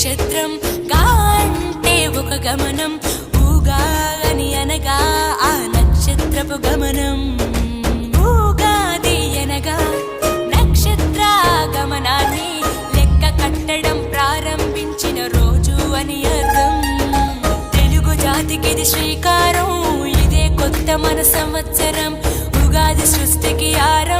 నక్షత్రం గా అంటే ఒక గమనం, ఊగా అని అనగా ఆ నక్షత్రపు గమనం. ఊగాది అనగా నక్షత్ర గమనాన్ని లెక్క కట్టడం ప్రారంభించిన రోజు అని అర్థం. తెలుగు జాతికిది శ్రీకారం, ఇదే కొత్త మన సంవత్సరం, ఉగాది సృష్టికి ఆరంభం.